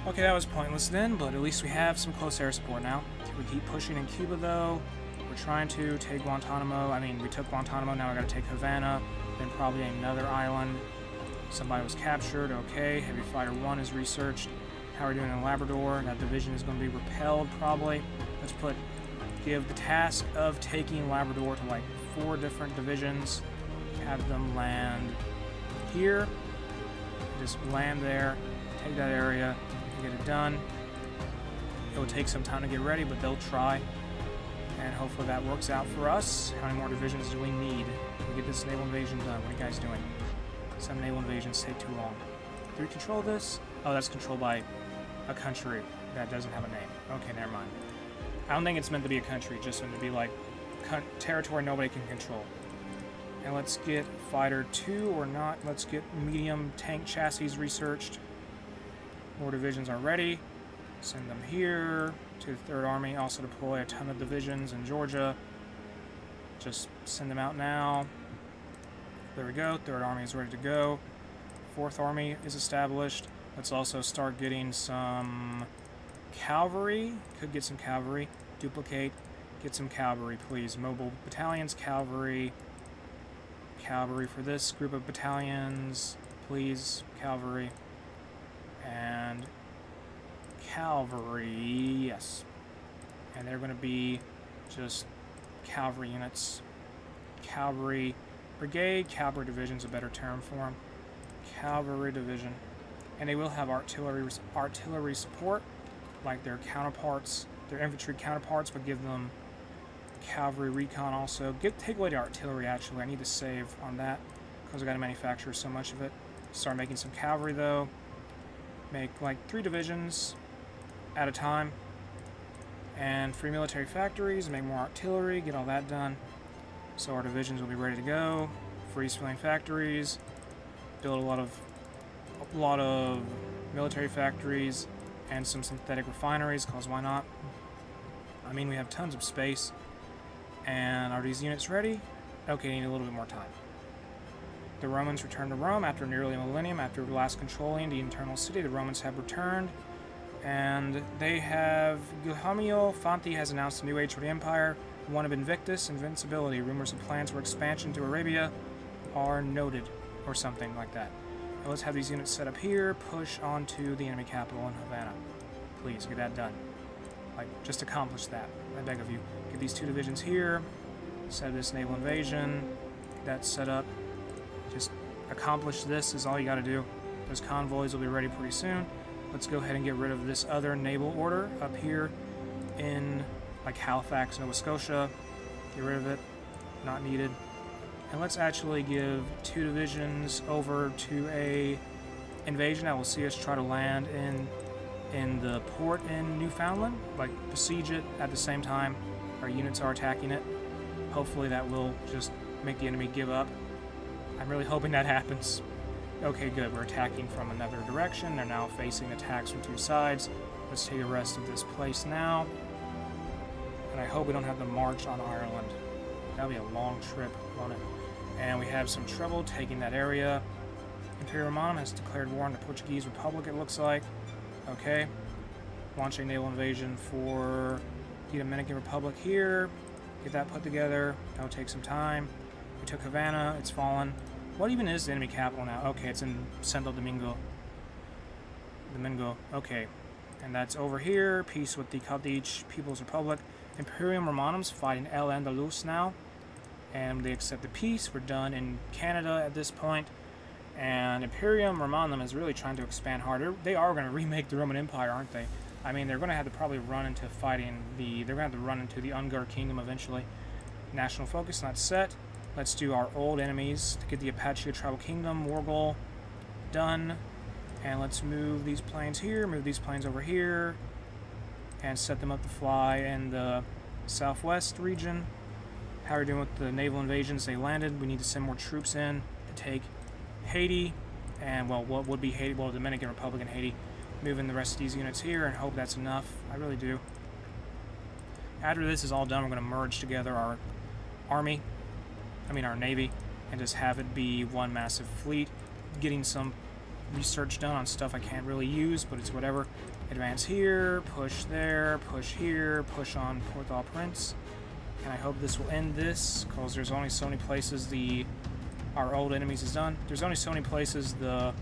Okay, that was pointless then, but at least we have some close air support now. We keep pushing in Cuba, though. We're trying to take Guantanamo. I mean, we took Guantanamo, now we gotta take Havana, then probably another island. Somebody was captured, okay. Heavy Fighter 1 is researched. How are we doing in Labrador? That division is going to be repelled, probably. Let's give the task of taking Labrador to, like, 4 different divisions. Have them land here. Just land there, take that area, get it done. It will take some time to get ready, but they'll try. And hopefully that works out for us. How many more divisions do we need to get this naval invasion done? What are you guys doing? Some naval invasions take too long. Do we control this? Oh, that's controlled by a country that doesn't have a name. Okay, never mind. I don't think it's meant to be a country, just meant to be like territory nobody can control. And let's get Fighter 2 or not. Let's get medium tank chassis researched. More divisions are ready. Send them here to the 3rd Army. Also deploy a ton of divisions in Georgia. Just send them out now. There we go. 3rd Army is ready to go. 4th Army is established. Let's also start getting some cavalry. Could get some cavalry. Duplicate. Get some cavalry, please. Mobile battalions, cavalry. Cavalry for this group of battalions. Please, cavalry. And cavalry, yes. And they're going to be just cavalry units. Cavalry brigade, cavalry division's a better term for them. Cavalry division. And they will have artillery support, like their counterparts, their infantry counterparts, but give them cavalry recon also. Take away the artillery, actually. I need to save on that because I got to manufacture so much of it. Start making some cavalry, though. Make like 3 divisions at a time. And free military factories, make more artillery, get all that done. So our divisions will be ready to go. Free civilian factories. Build a lot of military factories and some synthetic refineries, because why not? I mean, we have tons of space. And are these units ready? Okay, need a little bit more time. The Romans returned to Rome after nearly a millennium. After last controlling the internal city, the Romans have returned. And they have... Guilherme Fanti has announced a new age for the empire, one of Invictus, invincibility. Rumors of plans for expansion to Arabia are noted, or something like that. Now let's have these units set up here, push onto the enemy capital in Havana. Please, get that done. Like, just accomplish that, I beg of you. Get these 2 divisions here, set this naval invasion, get that set up. Just accomplish this is all you gotta do. Those convoys will be ready pretty soon. Let's go ahead and get rid of this other naval order up here in, like, Halifax, Nova Scotia. Get rid of it, not needed. And let's actually give 2 divisions over to a invasion that will see us try to land in the port in Newfoundland, like besiege it at the same time our units are attacking it. Hopefully that will just make the enemy give up. I'm really hoping that happens. Okay, good. We're attacking from another direction. They're now facing attacks from 2 sides. Let's take the rest of this place now. And I hope we don't have to march on Ireland. That'll be a long trip, won't it? And we have some trouble taking that area. Imperial Mom has declared war on the Portuguese Republic, it looks like. Okay. Launching naval invasion for the Dominican Republic here. Get that put together. That'll take some time. We took Havana, it's fallen. What even is the enemy capital now? Okay, it's in Santo Domingo. Okay. And that's over here. Peace with the Chaldean People's Republic. Imperium Romanum's fighting El Andalus now. And they accept the peace. We're done in Canada at this point. And Imperium Romanum is really trying to expand harder. They are going to remake the Roman Empire, aren't they? I mean, they're going to have to probably run into fighting the... They're going to have to run into the Ungar Kingdom eventually. National focus not set. Let's do our old enemies to get the Apache Tribal Kingdom. War goal done. And let's move these planes here, move these planes over here, and set them up to fly in the southwest region. How are we doing with the naval invasions? They landed. We need to send more troops in to take Haiti, and, well, what would be Haiti? Well, Dominican Republic and Haiti. Moving the rest of these units here and hope that's enough. I really do. After this is all done, we're going to merge together our army, our navy, and just have it be one massive fleet, getting some research done on stuff I can't really use, but it's whatever. Advance here, push there, push here, push on Port-au-Prince. And I hope this will end this, because there's only so many places our old enemies is done. There's only so many places the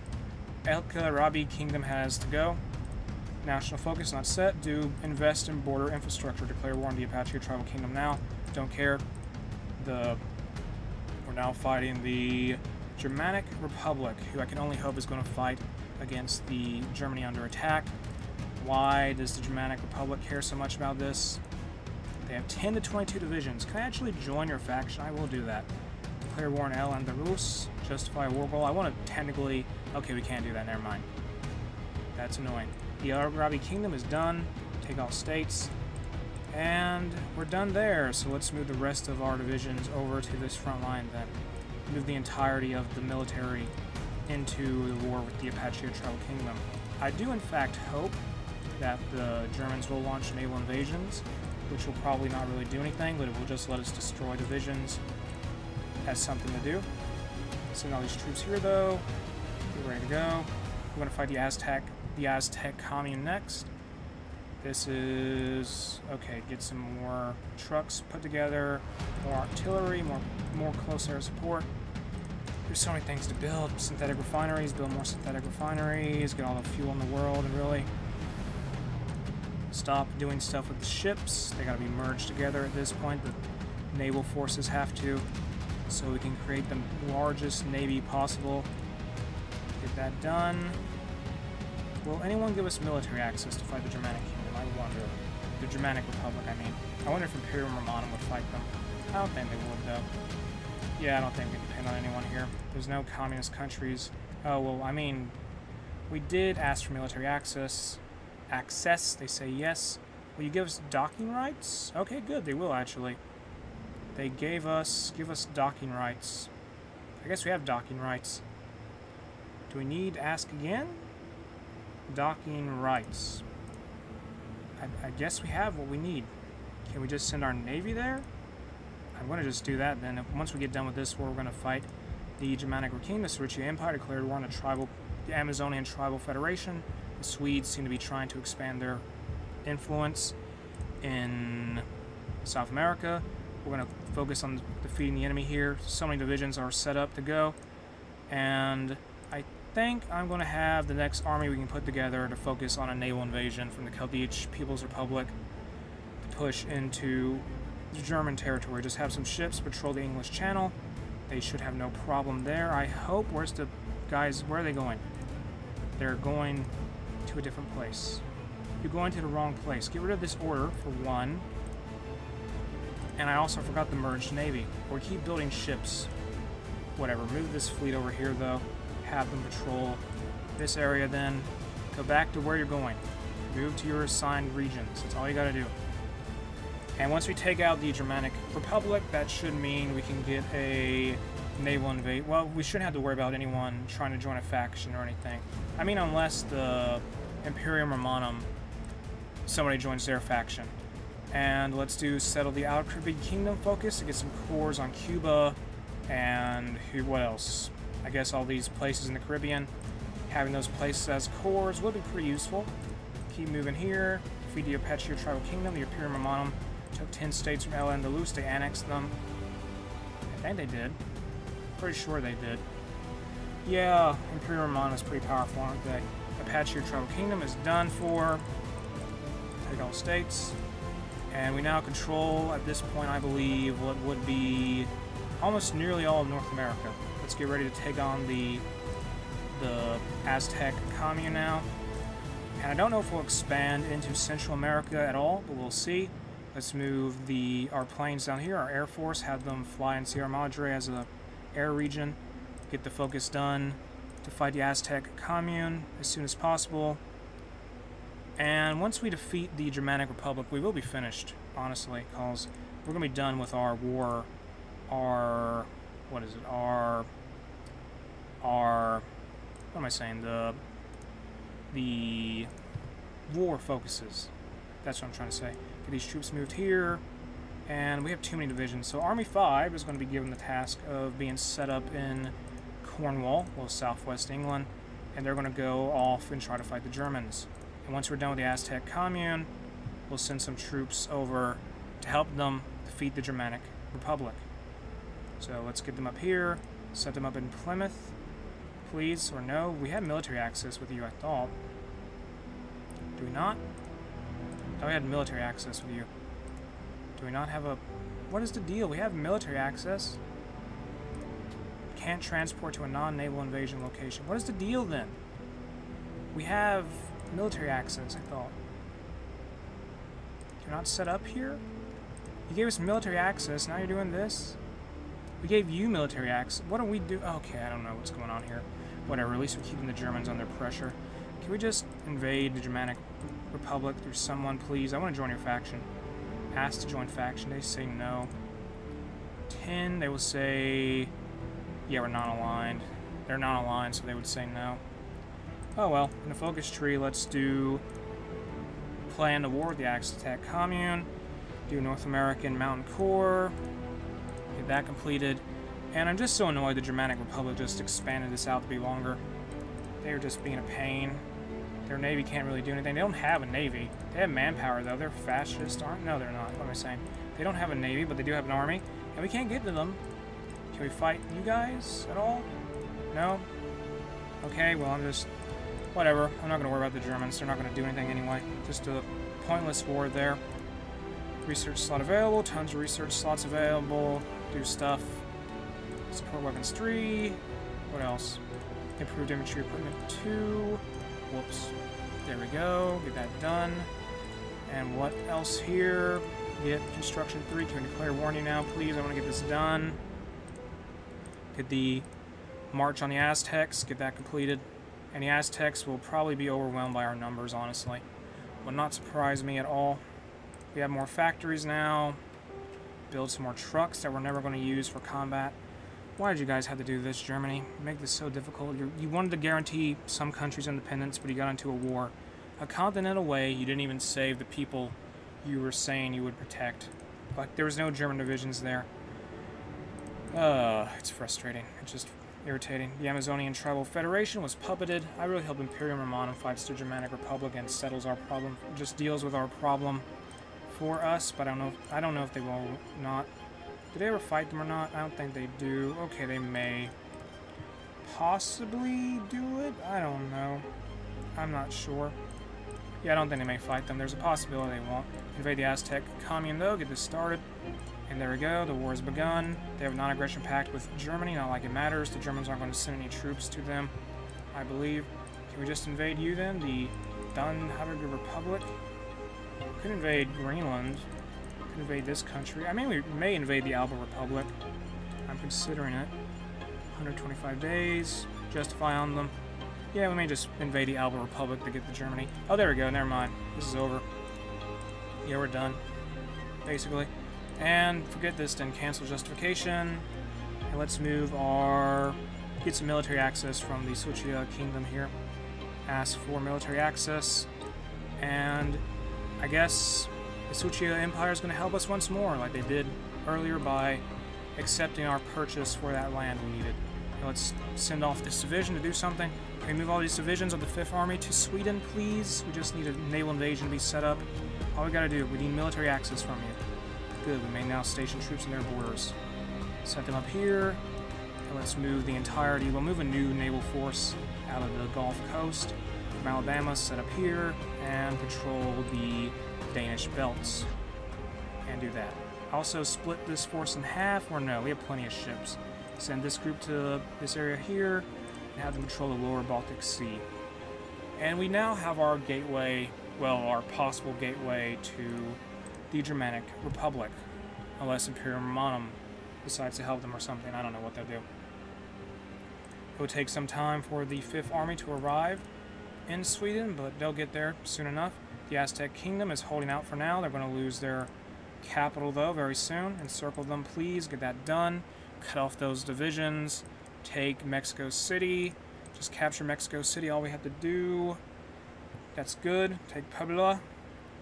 El Rabi Kingdom has to go. National focus not set. Do invest in border infrastructure. Declare war on the Apache Tribal Kingdom now. Don't care. We're now fighting the Germanic Republic, who I can only hope is going to fight against the Germany under attack. Why does the Germanic Republic care so much about this? They have 10 to 22 divisions. Can I actually join your faction? I will do that. Declare war on El Andalus. Justify a war goal. I want to technically... Okay, we can't do that. Never mind. That's annoying. The Arabi Kingdom is done. Take all states. And we're done there. So let's move the rest of our divisions over to this front line then. Move the entirety of the military into the war with the Apache Tribal Kingdom. I do in fact hope that the Germans will launch naval invasions, which will probably not really do anything, but it will just let us destroy divisions as something to do. Send all these troops here though. Get ready to go. We're going to fight the Aztec commune next. This is... okay, get some more trucks put together, more artillery, more close air support. There's so many things to build. Synthetic refineries, build more synthetic refineries, get all the fuel in the world, and really stop doing stuff with the ships. They gotta be merged together at this point. The naval forces have to, so we can create the largest navy possible. Get that done. Will anyone give us military access to fight the Germanic Kingdom? I wonder. The Germanic Republic, I mean. I wonder if Imperium Romanum would fight them. I don't think they would, though. Yeah, I don't think we depend on anyone here. There's no communist countries. Oh, well, I mean, we did ask for military access. They say yes. Will you give us docking rights? Okay, good, they will, actually. They give us docking rights. I guess we have docking rights. Do we need to ask again? Docking rights. I guess we have what we need. Can we just send our navy there? I'm going to just do that then. Once we get done with this war, we're going to fight the Germanic Kingdom. The Surichi Empire declared war on the Amazonian Tribal Federation. The Swedes seem to be trying to expand their influence in South America. We're going to focus on defeating the enemy here. So many divisions are set up to go. And I think I'm going to have the next army we can put together to focus on a naval invasion from the Chaldean People's Republic to push into the German territory. Just have some ships patrol the English Channel. They should have no problem there. I hope. Where's the guys? Where are they going? They're going to a different place. You're going to the wrong place. Get rid of this order, for one. And I also forgot the merged navy. Or keep building ships. Whatever. Move this fleet over here, though. Have them patrol this area, then. Go back to where you're going. Move to your assigned regions. That's all you gotta do. And once we take out the Germanic Republic, that should mean we can get a naval invade. Well, we shouldn't have to worry about anyone trying to join a faction or anything. I mean, unless the Imperium Romanum, somebody joins their faction. And let's settle the Outer Caribbean Kingdom focus to get some cores on Cuba and what else? I guess all these places in the Caribbean. Having those places as cores would be pretty useful. Keep moving here. Defeat the Apache Tribal Kingdom. The Imperium Romanum took 10 states from El Andalus. They annexed them. I think they did. Pretty sure they did. Yeah, Imperial Romana is pretty powerful, aren't they? Apache Tribal Kingdom is done for. Take all states. And we now control, at this point, I believe, what would be almost nearly all of North America. Let's get ready to take on the Aztec commune now. And I don't know if we'll expand into Central America at all, but we'll see. Let's move our planes down here. Our Air Force, have them fly in Sierra Madre as a air region. Get the focus done to fight the Aztec commune as soon as possible. And once we defeat the Germanic Republic, we will be finished, honestly, because we're going to be done with our war. What am I saying? The war focuses. That's what I'm trying to say. Get these troops moved here, and we have too many divisions. So Army 5 is going to be given the task of being set up in Cornwall, well, southwest England, and they're going to go off and try to fight the Germans. And once we're done with the Aztec commune, we'll send some troops over to help them defeat the Germanic Republic. So let's get them up here, set them up in Plymouth, please, or no. We have military access with you, I thought. Do we not? I thought we had military access with you. Do we not have a... What is the deal? We have military access. Can't transport to a non-naval invasion location. What is the deal then? We have military access, I thought. You're not set up here? You gave us military access, now you're doing this? We gave you military access. What do we do? Okay, I don't know what's going on here. Whatever, at least we're keeping the Germans under pressure. Can we just invade the Germanic Republic through someone, please? I want to join your faction. Ask to join faction. They say no. 10, they will say... Yeah, we're not aligned. They're not aligned, so they would say no. Oh well, in the focus tree, let's do... Plan the war with the Aztec commune. Do North American Mountain Corps. Get that completed. And I'm just so annoyed the Germanic Republic just expanded this out to be longer. They're just being a pain. Their navy can't really do anything. They don't have a navy. They have manpower, though. They're fascist, aren't? No, they're not. What am I saying? They don't have a navy, but they do have an army. And we can't get to them. Can we fight you guys at all? No? Okay, well, I'm just... Whatever. I'm not going to worry about the Germans. They're not going to do anything anyway. Just a pointless war there. Research slot available. Tons of research slots available. Do stuff. Support weapons 3. What else? Improved infantry equipment 2. Whoops. There we go. Get that done. And what else here? Get construction 3. Can we declare warning now, please? I want to get this done. Get the march on the Aztecs. Get that completed. And the Aztecs will probably be overwhelmed by our numbers, honestly. Would not surprise me at all. We have more factories now. Build some more trucks that we're never going to use for combat. Why did you guys have to do this, Germany? Make this so difficult. You wanted to guarantee some countries' independence, but you got into a war. A continent away, you didn't even save the people you were saying you would protect. Like, there was no German divisions there. It's frustrating. It's just irritating. The Amazonian Tribal Federation was puppeted. I really hope Imperium Romanum fights the Germanic Republic and settles our problem. Just deals with our problem for us, but I don't know if they will or not. Do they ever fight them or not? I don't think they do. Okay, they may possibly do it. I don't know. I'm not sure. Yeah, I don't think they may fight them. There's a possibility they won't. Invade the Aztec commune, though. Get this started. And there we go. The war has begun. They have a non-aggression pact with Germany. Not like it matters. The Germans aren't going to send any troops to them, I believe. Can we just invade you, then? The Dunhaberger Republic? Could invade Greenland. Could invade this country. I mean, we may invade the Alba Republic. I'm considering it. 125 days. Justify on them. Yeah, we may just invade the Alba Republic to get to Germany. Oh, there we go. Never mind. This is over. Yeah, we're done. Basically. And forget this then. Cancel justification. And let's move our... Get some military access from the Suchia Kingdom here. Ask for military access. And I guess the Suchia Empire is going to help us once more, like they did earlier by accepting our purchase for that land we needed. Now let's send off this division to do something. Can we move all these divisions of the 5th Army to Sweden, please? We just need a naval invasion to be set up. All we gotta do, we need military access from you. Good, we may now station troops in their borders. Set them up here. let's move the entirety. We'll move a new naval force out of the Gulf Coast from Alabama, set up here, and patrol the Danish belts. And do that. Also split this force in half, or no, we have plenty of ships. Send this group to this area here, and have them patrol the lower Baltic Sea. And we now have our gateway, well, our possible gateway to the Germanic Republic. Unless Imperium Romanum decides to help them or something. I don't know what they'll do. It will take some time for the 5th Army to arrive in Sweden, but they'll get there soon enough. The Aztec Kingdom is holding out for now. They're going to lose their capital, though, very soon. Encircle them, please. Get that done. Cut off those divisions. Take Mexico City. Just capture Mexico City, all we have to do. That's good. Take Puebla.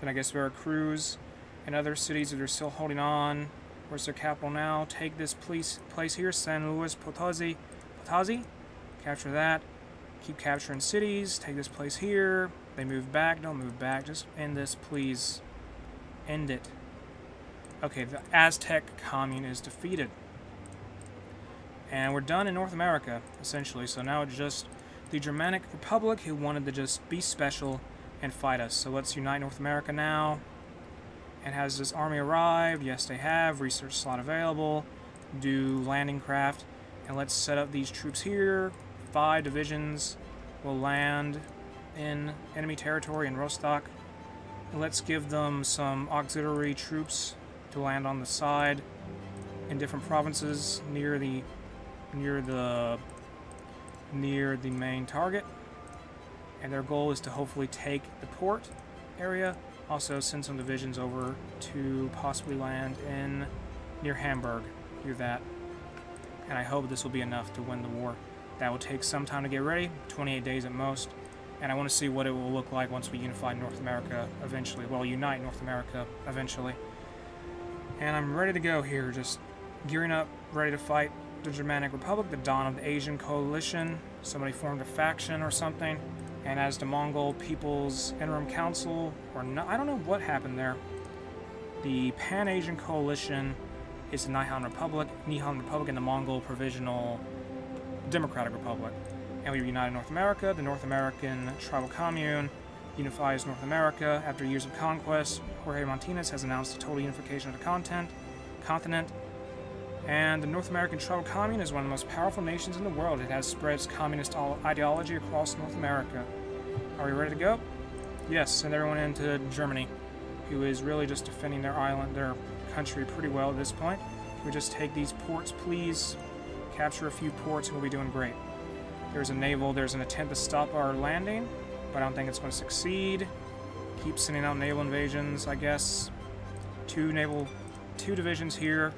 Then I guess Veracruz and other cities that are still holding on. Where's their capital now? Take this place here, San Luis Potosi. Capture that. Keep capturing cities. Take this place here. They move back. Don't move back. Just end this, please. End it. Okay, the Aztec commune is defeated. And we're done in North America, essentially. So now it's just the Germanic Republic who wanted to just be special and fight us. So let's unite North America now. And has this army arrived? Yes, they have. Research slot available. Do landing craft. And let's set up these troops here. 5 divisions will land in enemy territory in Rostock. And let's give them some auxiliary troops to land on the side in different provinces near the main target. And their goal is to hopefully take the port area. Also send some divisions over to possibly land in near Hamburg. Do that. And I hope this will be enough to win the war. That will take some time to get ready, 28 days at most. And I want to see what it will look like once we unify North America eventually. Well, unite North America eventually. And I'm ready to go here, just gearing up, ready to fight the Germanic Republic, the dawn of the Asian coalition. Somebody formed a faction or something. And as the Mongol People's Interim Council, or no, I don't know what happened there. The Pan-Asian Coalition is the Nihon Republic, and the Mongol Provisional Democratic Republic. And we reunited North America. The North American Tribal Commune unifies North America. After years of conquest, Jorge Martinez has announced the total unification of the continent. And the North American Tribal Commune is one of the most powerful nations in the world. It has spread its communist ideology across North America. Are we ready to go? Yes, send everyone into Germany, who is really just defending their island, their country pretty well at this point. Can we just take these ports, please? Capture a few ports and we'll be doing great. There's an attempt to stop our landing, but I don't think it's going to succeed. Keep sending out naval invasions, I guess. 2 divisions here.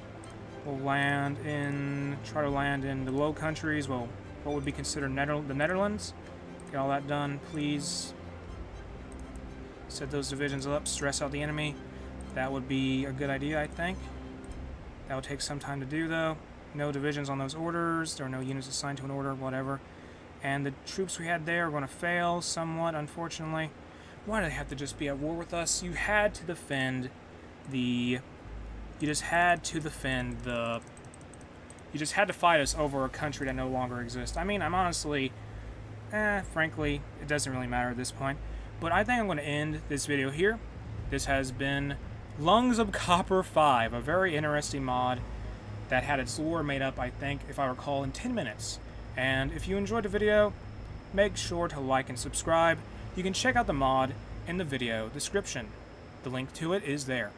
We'll try to land in the Low Countries, well, what would be considered the Netherlands. Get all that done, please. Set those divisions up, stress out the enemy. That would be a good idea, I think. That would take some time to do, though. No divisions on those orders. There are no units assigned to an order, whatever. And the troops we had there are going to fail somewhat, unfortunately. Why do they have to just be at war with us? You had to defend the... You just had to fight us over a country that no longer exists. I mean, I'm honestly... frankly, it doesn't really matter at this point. But I think I'm going to end this video here. This has been Lungs of Copper 5, a very interesting mod that had its lore made up, I think, if I recall, in 10 minutes. And if you enjoyed the video, make sure to like and subscribe. You can check out the mod in the video description. The link to it is there.